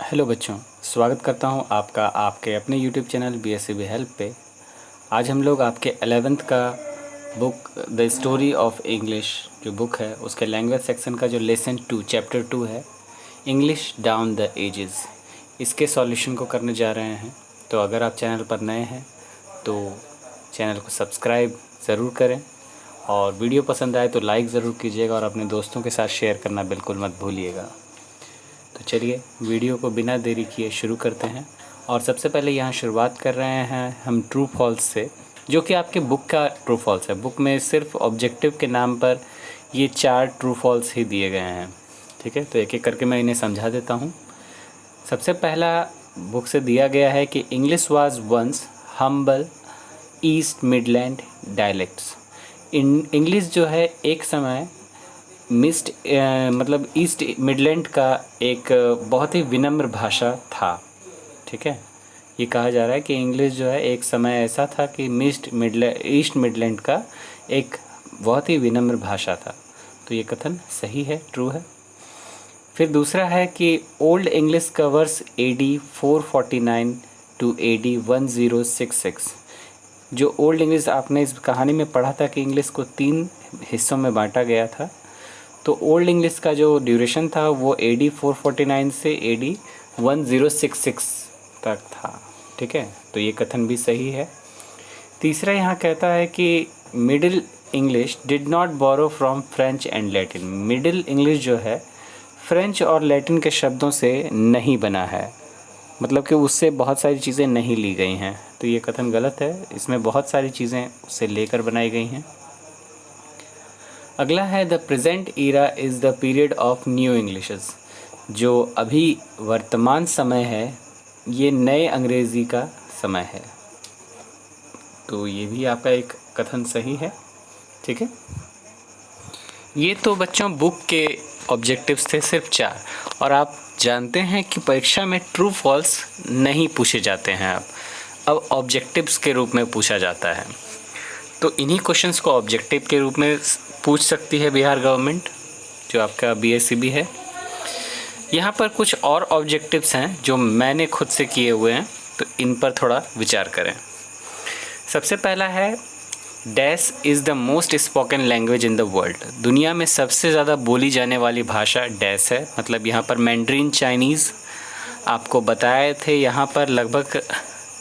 Hello बच्चों, स्वागत करता हूं आपका आपके अपने यूट्यूब चैनल BSCB हेल्प पे। आज हम लोग आपके 11th का book the story of English जो बुक है उसके लैंग्वेज सेक्शन का जो लेसन 2 चैप्टर 2 है इंग्लिश डाउन द एजेस, इसके सॉल्यूशन को करने जा रहे हैं। तो अगर आप चैनल पर नए हैं तो चैनल को सब्सक्राइब ज़रूर करें और वीडियो पसंद आए तो लाइक ज़रूर कीजिएगा और अपने दोस्तों के साथ शेयर करना बिल्कुल मत भूलिएगा। तो चलिए वीडियो को बिना देरी किए शुरू करते हैं। और सबसे पहले यहाँ शुरुआत कर रहे हैं हम ट्रू फॉल्स से, जो कि आपके बुक का ट्रू फॉल्स है। बुक में सिर्फ ऑब्जेक्टिव के नाम पर ये 4 ट्रू फॉल्स ही दिए गए हैं। ठीक है, तो एक एक करके मैं इन्हें समझा देता हूँ। सबसे पहला बुक से दिया गया है कि English was once humble East Midland dialects. English जो है एक समय मतलब ईस्ट मिडलैंड का एक बहुत ही विनम्र भाषा था। ठीक है, ये कहा जा रहा है कि इंग्लिश जो है एक समय ऐसा था कि ईस्ट मिडलैंड का एक बहुत ही विनम्र भाषा था। तो ये कथन सही है, ट्रू है। फिर दूसरा है कि old English covers AD 449 to AD 1066। जो ओल्ड इंग्लिश आपने इस कहानी में पढ़ा था कि इंग्लिश को 3 हिस्सों में बांटा गया था। तो ओल्ड इंग्लिश का जो ड्यूरेशन था वो AD 449 से AD 1066 तक था। ठीक है, तो ये कथन भी सही है। तीसरा यहाँ कहता है कि middle English did not borrow from French and Latin. Middle English जो है फ्रेंच और लैटिन के शब्दों से नहीं बना है, मतलब कि उससे बहुत सारी चीज़ें नहीं ली गई हैं। तो ये कथन गलत है, इसमें बहुत सारी चीज़ें उससे लेकर बनाई गई हैं। अगला है the present era is the period of new Englishes. जो अभी वर्तमान समय है ये नए अंग्रेज़ी का समय है। तो ये भी आपका एक कथन सही है। ठीक है, ये तो बच्चों बुक के ऑब्जेक्टिव्स थे सिर्फ 4। और आप जानते हैं कि परीक्षा में ट्रू फॉल्स नहीं पूछे जाते हैं, अब ऑब्जेक्टिव्स के रूप में पूछा जाता है। तो इन्हीं क्वेश्चंस को ऑब्जेक्टिव के रूप में पूछ सकती है बिहार गवर्नमेंट, जो आपका BSCB है। यहाँ पर कुछ और ऑब्जेक्टिव्स हैं जो मैंने खुद से किए हुए हैं, तो इन पर थोड़ा विचार करें। सबसे पहला है dash is the most spoken language in the world. दुनिया में सबसे ज़्यादा बोली जाने वाली भाषा डैश है। मतलब यहाँ पर मैंड्रीन चाइनीज़ आपको बताए थे, यहाँ पर लगभग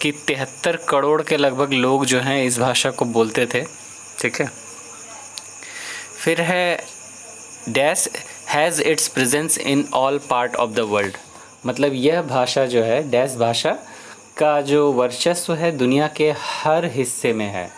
कि 73 करोड़ के लगभग लोग जो हैं इस भाषा को बोलते थे। ठीक है, फिर है dash has its presence in all part of the world. मतलब यह भाषा जो है डैश भाषा का जो वर्चस्व है दुनिया के हर हिस्से में है।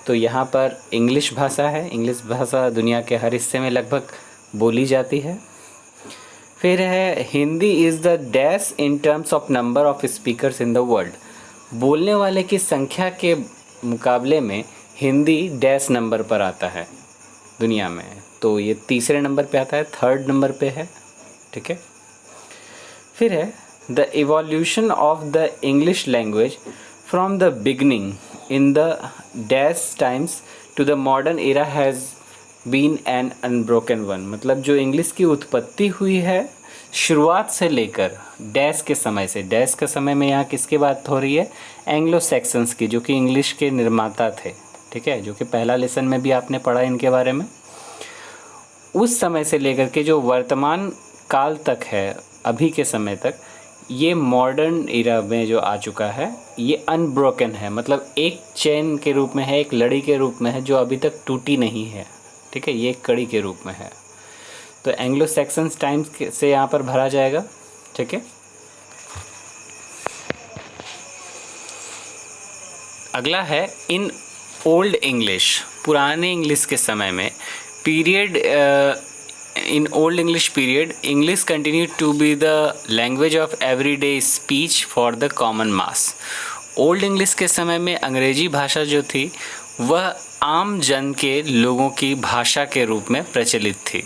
तो यहाँ पर इंग्लिश भाषा है, इंग्लिश भाषा दुनिया के हर हिस्से में लगभग बोली जाती है। फिर है Hindi is the dash in terms of number of speakers in the world. बोलने वाले की संख्या के मुकाबले में हिंदी डैश नंबर पर आता है दुनिया में। तो ये तीसरे नंबर पे आता है, 3rd नंबर पे है। ठीक है, फिर है the evolution of the English language from the beginning in the dash times to the modern era has been an unbroken one. मतलब जो इंग्लिश की उत्पत्ति हुई है शुरुआत से लेकर डैश के समय से, डैश के समय में यहाँ किसकी बात हो रही है, एंग्लो सैक्सन्स की, जो कि इंग्लिश के निर्माता थे। ठीक है, जो कि पहला लेसन में भी आपने पढ़ा इनके बारे में। उस समय से लेकर के जो वर्तमान काल तक है, अभी के समय तक, ये मॉडर्न एरा में जो आ चुका है ये अनब्रोकन है। मतलब एक चेन के रूप में है, एक लड़ी के रूप में है जो अभी तक टूटी नहीं है। ठीक है, ये एक कड़ी के रूप में है। तो एंग्लो सैक्सन्स टाइम्स से यहाँ पर भरा जाएगा। ठीक है, अगला है इन ओल्ड इंग्लिश। पुराने इंग्लिश के समय में period in old English period English continue to be the language of everyday speech for the common mass. Old English के समय में अंग्रेजी भाषा जो थी वह आम जन के लोगों की भाषा के रूप में प्रचलित थी।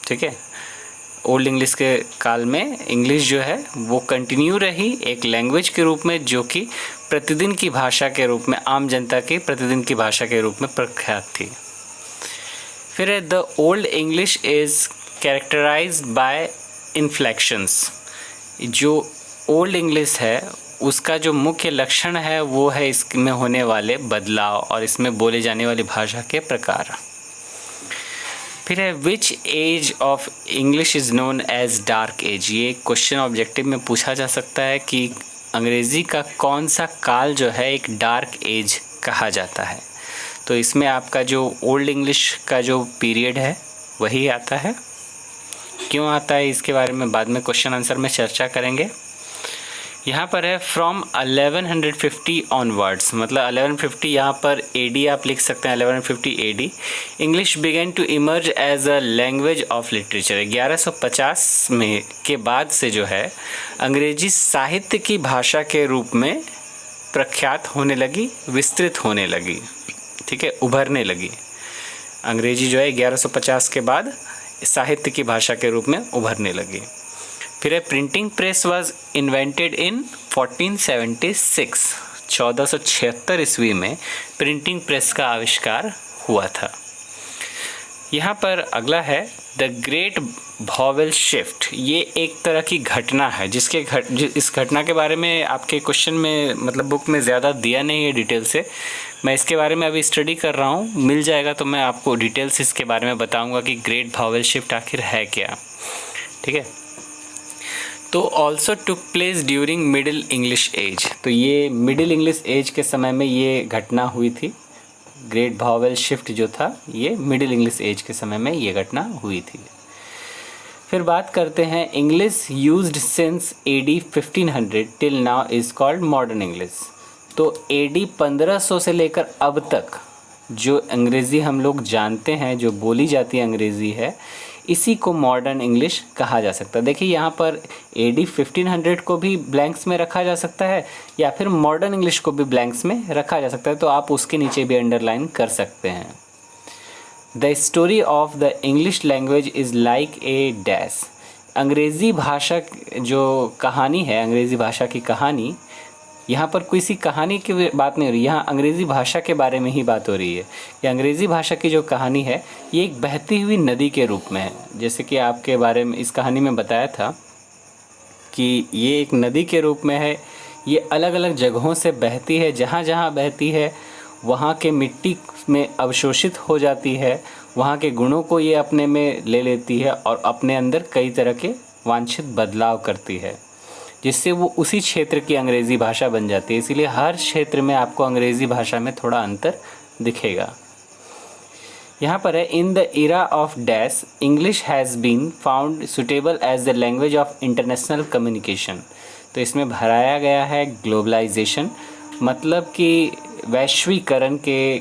ठीक है, ओल्ड इंग्लिश के काल में इंग्लिश जो है वो कंटिन्यू रही एक लैंग्वेज के रूप में, जो कि प्रतिदिन की भाषा के रूप में, आम जनता की प्रतिदिन की भाषा के रूप में प्रख्यात थी। फिर है the old English is characterised by inflections. जो ओल्ड इंग्लिश है उसका जो मुख्य लक्षण है वो है इसमें होने वाले बदलाव और इसमें बोले जाने वाली भाषा के प्रकार। फिर है which age of English is known as dark age. ये क्वेश्चन ऑब्जेक्टिव में पूछा जा सकता है कि अंग्रेज़ी का कौन सा काल जो है एक डार्क एज कहा जाता है। तो इसमें आपका जो ओल्ड इंग्लिश का जो पीरियड है वही आता है। क्यों आता है इसके बारे में बाद में क्वेश्चन आंसर में चर्चा करेंगे। यहाँ पर है फ्रॉम 1150 ऑनवर्ड्स, मतलब 1150 यहाँ पर AD आप लिख सकते हैं, 1150 AD English began to emerge as a language of literature. 1150 में के बाद से जो है अंग्रेजी साहित्य की भाषा के रूप में प्रख्यात होने लगी, विस्तृत होने लगी, ठीक है, उभरने लगी। अंग्रेजी जो है 1150 के बाद साहित्य की भाषा के रूप में उभरने लगी। फिर है printing press was invented in 1476, 1476 ईस्वी में प्रिंटिंग प्रेस का आविष्कार हुआ था। यहाँ पर अगला है द ग्रेट वॉवेल शिफ्ट। ये एक तरह की घटना है इस घटना के बारे में आपके क्वेश्चन में मतलब बुक में ज़्यादा दिया नहीं है डिटेल से। मैं इसके बारे में अभी स्टडी कर रहा हूँ, मिल जाएगा तो मैं आपको डिटेल्स इसके बारे में बताऊँगा कि ग्रेट वॉवेल शिफ्ट आखिर है क्या, ठीक है। तो also took place during middle English age. तो ये मिडिल इंग्लिश एज के समय में ये घटना हुई थी। ग्रेट वॉवेल शिफ्ट जो था ये मिडिल इंग्लिश एज के समय में ये घटना हुई थी। फिर बात करते हैं English used since AD 1500 till now is called modern English. तो AD 1500 से लेकर अब तक जो अंग्रेज़ी हम लोग जानते हैं, जो बोली जाती है अंग्रेज़ी है, इसी को मॉडर्न इंग्लिश कहा जा सकता है। देखिए यहाँ पर AD 1500 को भी ब्लैंक्स में रखा जा सकता है या फिर मॉडर्न इंग्लिश को भी ब्लैंक्स में रखा जा सकता है, तो आप उसके नीचे भी अंडरलाइन कर सकते हैं। The story of the English language is like a dash. अंग्रेज़ी भाषा जो कहानी है, अंग्रेज़ी भाषा की कहानी, यहाँ पर किसी कहानी की बात नहीं हो रही, यहाँ अंग्रेज़ी भाषा के बारे में ही बात हो रही है। ये अंग्रेज़ी भाषा की जो कहानी है ये एक बहती हुई नदी के रूप में है। जैसे कि आपके बारे में इस कहानी में बताया था कि ये एक नदी के रूप में है, ये अलग अलग जगहों से बहती है, जहाँ जहाँ बहती है वहाँ के मिट्टी में अवशोषित हो जाती है, वहाँ के गुणों को ये अपने में ले लेती है और अपने अंदर कई तरह के वांछित बदलाव करती है, जिससे वो उसी क्षेत्र की अंग्रेज़ी भाषा बन जाती है। इसीलिए हर क्षेत्र में आपको अंग्रेज़ी भाषा में थोड़ा अंतर दिखेगा। यहाँ पर है in the era of dash English has been found suitable as the language of international communication. तो इसमें भराया गया है ग्लोबलाइजेशन, मतलब कि वैश्वीकरण के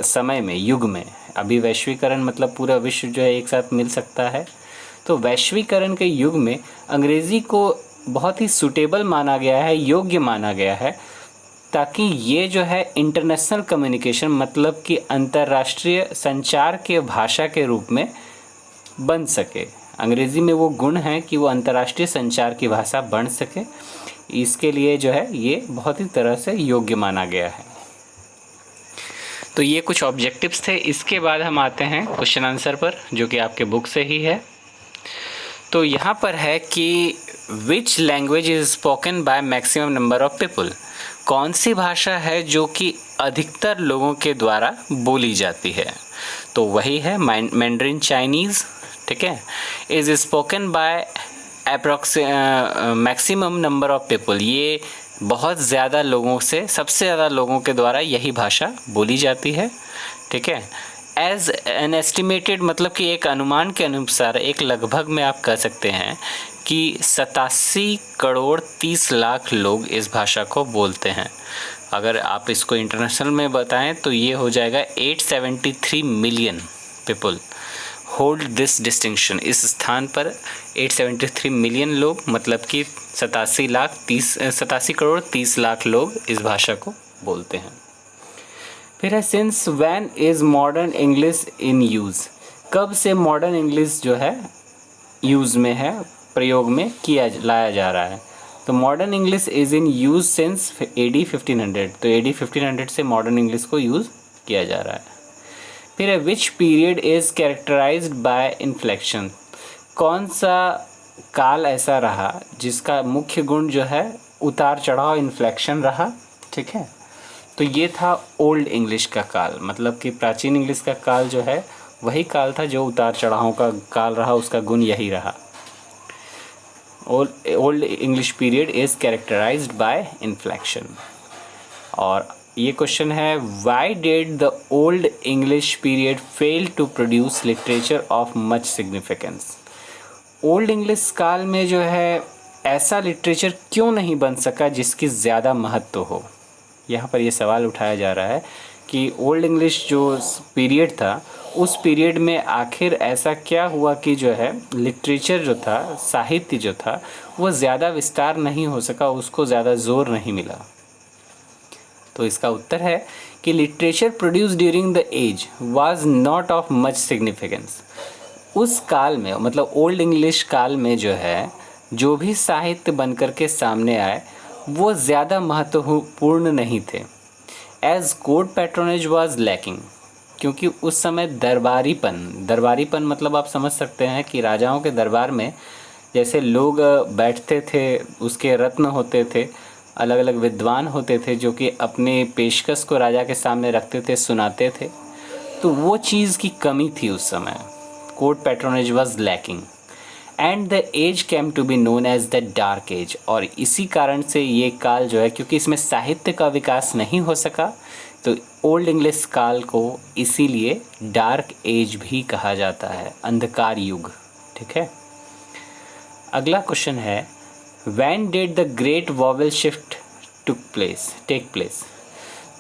समय में, युग में। अभी वैश्वीकरण मतलब पूरा विश्व जो है एक साथ मिल सकता है, तो वैश्वीकरण के युग में अंग्रेज़ी को बहुत ही सूटेबल माना गया है, योग्य माना गया है, ताकि ये जो है इंटरनेशनल कम्युनिकेशन मतलब कि अंतर्राष्ट्रीय संचार के भाषा के रूप में बन सके। अंग्रेज़ी में वो गुण हैं कि वो अंतर्राष्ट्रीय संचार की भाषा बन सके, इसके लिए जो है ये बहुत ही तरह से योग्य माना गया है। तो ये कुछ ऑब्जेक्टिव्स थे। इसके बाद हम आते हैं क्वेश्चन आंसर पर, जो कि आपके बुक से ही है। तो यहाँ पर है कि which language is spoken by maximum number of people. कौन सी भाषा है जो कि अधिकतर लोगों के द्वारा बोली जाती है, तो वही है मैंड्रिन चाइनीज़, ठीक है। Is spoken by maximum number of people. ये बहुत ज़्यादा लोगों से, सबसे ज़्यादा लोगों के द्वारा यही भाषा बोली जाती है, ठीक है। एज एन एस्टिमेटेड मतलब कि एक अनुमान के अनुसार, एक लगभग में आप कह सकते हैं कि 87 करोड़ 30 लाख लोग इस भाषा को बोलते हैं। अगर आप इसको इंटरनेशनल में बताएं तो ये हो जाएगा 873 million people hold this distinction. इस स्थान पर 873 मिलियन लोग, मतलब कि 87 करोड़ 30 लाख लोग इस भाषा को बोलते हैं। फिर है since when is modern English in use. कब से मॉडर्न इंग्लिश जो है यूज़ में है, प्रयोग में लाया जा रहा है। तो modern English is in use since AD 1500। तो AD 1500 से मॉडर्न इंग्लिश को यूज़ किया जा रहा है। फिर है which period is characterised by inflection. कौन सा काल ऐसा रहा जिसका मुख्य गुण जो है उतार चढ़ाव, इन्फ्लेक्शन रहा, ठीक है। तो ये था ओल्ड इंग्लिश का काल, मतलब कि प्राचीन इंग्लिश का काल जो है वही काल था जो उतार चढ़ाव का काल रहा, उसका गुण यही रहा। Old English period is characterised by inflection. और ये क्वेश्चन है, why did the old English period fail to produce literature of much significance. Old English काल में जो है ऐसा लिटरेचर क्यों नहीं बन सका जिसकी ज़्यादा महत्व हो। यहाँ पर ये सवाल उठाया जा रहा है कि ओल्ड इंग्लिश जो पीरियड था उस पीरियड में आखिर ऐसा क्या हुआ कि जो है लिटरेचर जो था, साहित्य जो था, वो ज़्यादा विस्तार नहीं हो सका, उसको ज़्यादा ज़ोर नहीं मिला। तो इसका उत्तर है कि literature produce during the age was not of much significance. उस काल में, मतलब ओल्ड इंग्लिश काल में जो है जो भी साहित्य बनकर के सामने आए वो ज़्यादा महत्वपूर्ण नहीं थे। As court patronage was lacking, क्योंकि उस समय दरबारीपन मतलब आप समझ सकते हैं कि राजाओं के दरबार में जैसे लोग बैठते थे, उसके रत्न होते थे, अलग अलग विद्वान होते थे जो कि अपने पेशकश को राजा के सामने रखते थे, सुनाते थे। तो वो चीज़ की कमी थी उस समय। Court patronage was lacking and the age came to be known as the dark age. और इसी कारण से ये काल जो है, क्योंकि इसमें साहित्य का विकास नहीं हो सका, तो ओल्ड इंग्लिश काल को इसीलिए डार्क एज भी कहा जाता है, अंधकार युग, ठीक है। अगला क्वेश्चन है, when did the great vowel shift take place.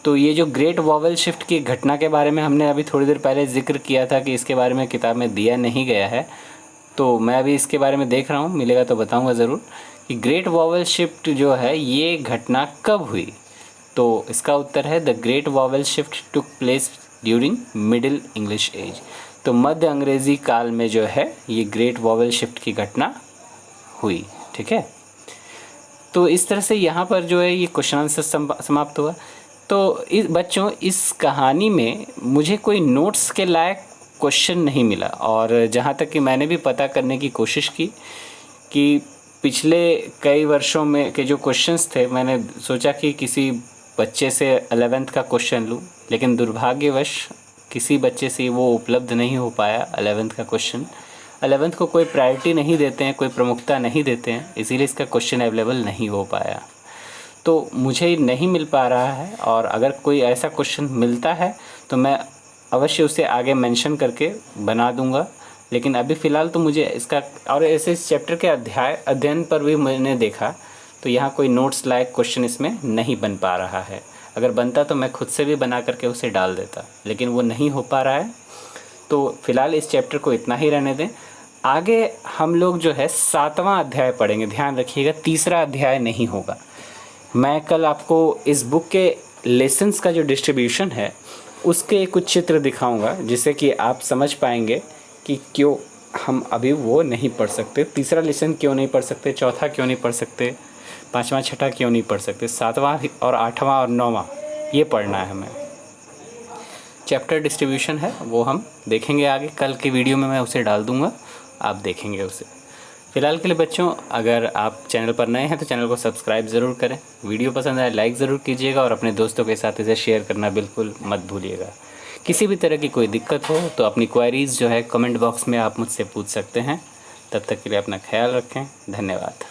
तो ये जो ग्रेट वॉवेल शिफ्ट की घटना के बारे में हमने अभी थोड़ी देर पहले जिक्र किया था कि इसके बारे में किताब में दिया नहीं गया है, तो मैं अभी इसके बारे में देख रहा हूँ, मिलेगा तो बताऊँगा ज़रूर कि ग्रेट वॉवेल शिफ्ट जो है ये घटना कब हुई। तो इसका उत्तर है, the great vowel shift took place during middle English age. तो मध्य अंग्रेज़ी काल में जो है ये ग्रेट वॉवेल शिफ्ट की घटना हुई, ठीक है। तो इस तरह से यहाँ पर जो है ये क्वेश्चन आंसर समाप्त हुआ। तो बच्चों इस कहानी में मुझे कोई नोट्स के लायक क्वेश्चन नहीं मिला, और जहाँ तक कि मैंने भी पता करने की कोशिश की कि पिछले कई वर्षों में के जो क्वेश्चंस थे, मैंने सोचा कि किसी बच्चे से 11th का क्वेश्चन लूँ, लेकिन दुर्भाग्यवश किसी बच्चे से वो उपलब्ध नहीं हो पाया 11th का क्वेश्चन। 11th को कोई प्रायोरिटी नहीं देते हैं, कोई प्रमुखता नहीं देते हैं, इसीलिए इसका क्वेश्चन अवेलेबल नहीं हो पाया। तो मुझे नहीं मिल पा रहा है, और अगर कोई ऐसा क्वेश्चन मिलता है तो मैं अवश्य उसे आगे मेंशन करके बना दूंगा। लेकिन अभी फ़िलहाल तो मुझे इसका, और ऐसे इस चैप्टर के अध्ययन पर भी मैंने देखा तो यहाँ कोई नोट्स लायक क्वेश्चन इसमें नहीं बन पा रहा है। अगर बनता तो मैं खुद से भी बना करके उसे डाल देता, लेकिन वो नहीं हो पा रहा है। तो फ़िलहाल इस चैप्टर को इतना ही रहने दें। आगे हम लोग जो है 7वां अध्याय पढ़ेंगे, ध्यान रखिएगा, तीसरा अध्याय नहीं होगा। मैं कल आपको इस बुक के लेसन्स का जो डिस्ट्रीब्यूशन है उसके कुछ चित्र दिखाऊंगा, जिससे कि आप समझ पाएंगे कि क्यों हम अभी वो नहीं पढ़ सकते, तीसरा लेसन क्यों नहीं पढ़ सकते, चौथा क्यों नहीं पढ़ सकते, 5वां 6वां क्यों नहीं पढ़ सकते, 7वां और 8वां और 9वां ये पढ़ना है हमें। चैप्टर डिस्ट्रीब्यूशन है वो हम देखेंगे आगे, कल की वीडियो में मैं उसे डाल दूँगा, आप देखेंगे उसे। फ़िलहाल के लिए बच्चों, अगर आप चैनल पर नए हैं तो चैनल को सब्सक्राइब ज़रूर करें, वीडियो पसंद आए लाइक ज़रूर कीजिएगा, और अपने दोस्तों के साथ इसे शेयर करना बिल्कुल मत भूलिएगा। किसी भी तरह की कोई दिक्कत हो तो अपनी क्वेरीज़ जो है कमेंट बॉक्स में आप मुझसे पूछ सकते हैं। तब तक के लिए अपना ख्याल रखें, धन्यवाद।